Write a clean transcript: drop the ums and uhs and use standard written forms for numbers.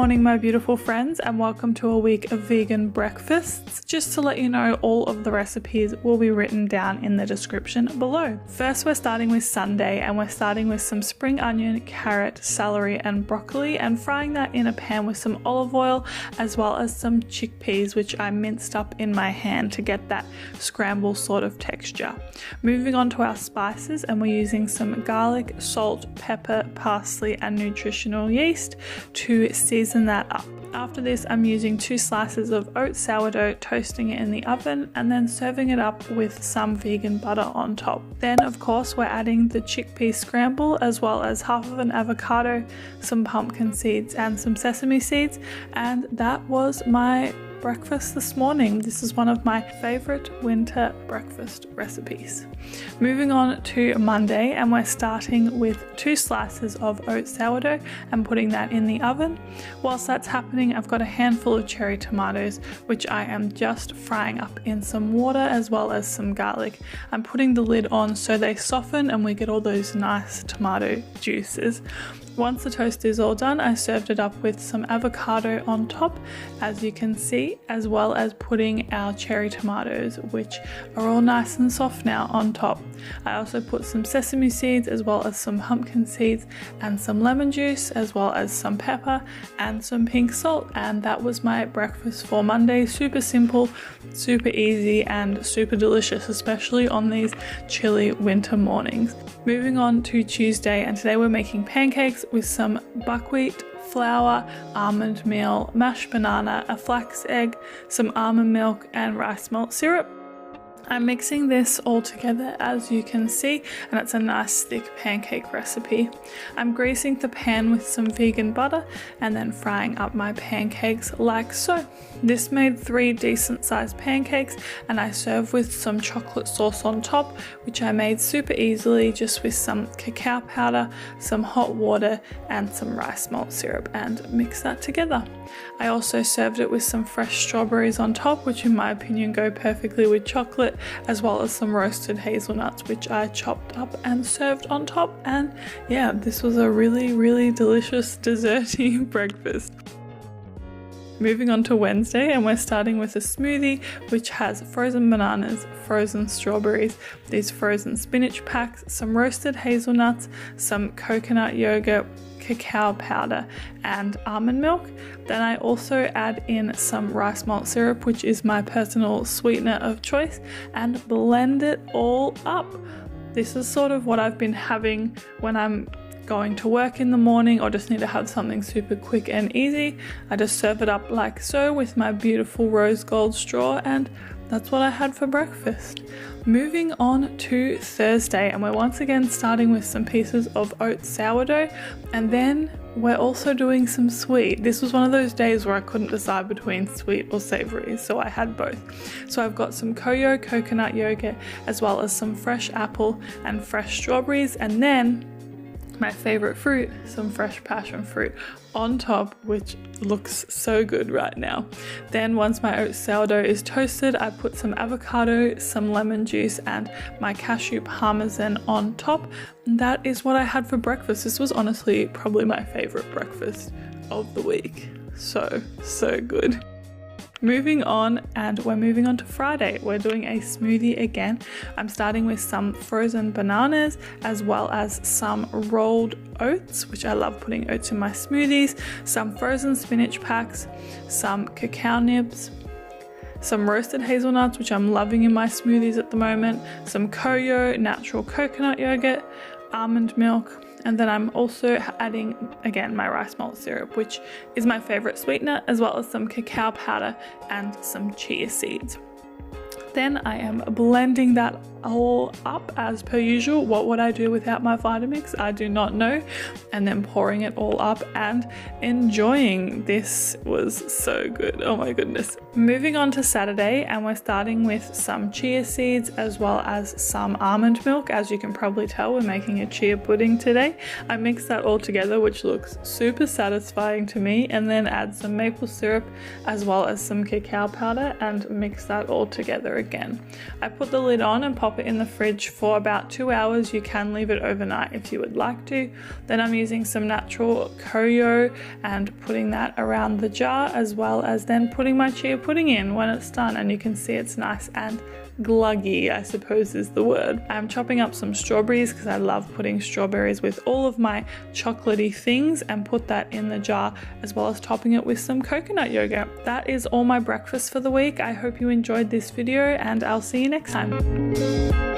morning, my beautiful friends, and welcome to a week of vegan breakfasts. Just to let you know, all of the recipes will be written down in the description below. First, we're starting with Sunday, and we're starting with some spring onion, carrot, celery, and broccoli, and frying that in a pan with some olive oil, as well as some chickpeas, which I minced up in my hand to get that scramble sort of texture. Moving on to our spices, and we're using some garlic, salt, pepper, parsley, and nutritional yeast to season that up. After this, I'm using 2 slices of oat sourdough, toasting it in the oven, and then serving it up with some vegan butter on top. Then, of course, we're adding the chickpea scramble, as well as half of an avocado, some pumpkin seeds, and some sesame seeds, and that was my breakfast this morning. This is one of my favorite winter breakfast recipes. Moving on to Monday, and we're starting with 2 slices of oat sourdough and putting that in the oven. Whilst that's happening, I've got a handful of cherry tomatoes, which I am just frying up in some water, as well as some garlic. I'm putting the lid on so they soften and we get all those nice tomato juices. Once the toast is all done, I served it up with some avocado on top, as you can see, as well as putting our cherry tomatoes, which are all nice and soft now, on top. I also put some sesame seeds, as well as some pumpkin seeds, and some lemon juice, as well as some pepper and some pink salt, and that was my breakfast for Monday. Super simple, super easy, and super delicious, especially on these chilly winter mornings. Moving on to Tuesday, and today we're making pancakes with some buckwheat, flour, almond meal, mashed banana, a flax egg, some almond milk, and rice malt syrup. I'm mixing this all together, as you can see, and it's a nice thick pancake recipe. I'm greasing the pan with some vegan butter and then frying up my pancakes like so. This made 3 decent sized pancakes, and I serve with some chocolate sauce on top, which I made super easily just with some cacao powder, some hot water, and some rice malt syrup, and mix that together. I also served it with some fresh strawberries on top, which in my opinion go perfectly with chocolate, as well as some roasted hazelnuts, which I chopped up and served on top. And yeah, this was a really delicious desserty breakfast. Moving on to Wednesday, and we're starting with a smoothie which has frozen bananas, frozen strawberries, these frozen spinach packs, some roasted hazelnuts, some coconut yogurt, cacao powder, and almond milk. Then I also add in some rice malt syrup, which is my personal sweetener of choice, and blend it all up. This is sort of what I've been having when I'm going to work in the morning, or just need to have something super quick and easy. I just serve it up like so with my beautiful rose gold straw, and that's what I had for breakfast. Moving on to Thursday, and we're once again starting with some pieces of oat sourdough, and then we're also doing some sweet. This was one of those days where I couldn't decide between sweet or savory, so I had both. So I've got some Koyo coconut yogurt, as well as some fresh apple and fresh strawberries, and then my favorite fruit, some fresh passion fruit on top, which looks so good right now. Then once my oat sourdough is toasted, I put some avocado, some lemon juice, and my cashew parmesan on top. And that is what I had for breakfast. This was honestly probably my favorite breakfast of the week. So good. Moving on, and we're moving on to Friday. We're doing a smoothie again. I'm starting with some frozen bananas, as well as some rolled oats, which I love putting oats in my smoothies, some frozen spinach packs, some cacao nibs, some roasted hazelnuts, which I'm loving in my smoothies at the moment, some Koyo natural coconut yogurt, almond milk, and then I'm also adding again my rice malt syrup, which is my favorite sweetener, as well as some cacao powder and some chia seeds. Then I am blending that all up as per usual. What would I do without my Vitamix? I do not know. And then pouring it all up and enjoying. This was so good. Oh my goodness. Moving on to Saturday, and we're starting with some chia seeds as well as some almond milk. As you can probably tell, we're making a chia pudding today. I mixed that all together, which looks super satisfying to me, and then add some maple syrup as well as some cacao powder and mix that all together again. I put the lid on and pop pop it in the fridge for about 2 hours. You can leave it overnight if you would like to. Then I'm using some natural koyo and putting that around the jar, as well as then putting my chia pudding in when it's done, and you can see it's nice and gluggy, I suppose is the word. I'm chopping up some strawberries because I love putting strawberries with all of my chocolatey things, and put that in the jar, as well as topping it with some coconut yogurt. That is all my breakfast for the week. I hope you enjoyed this video, and I'll see you next time.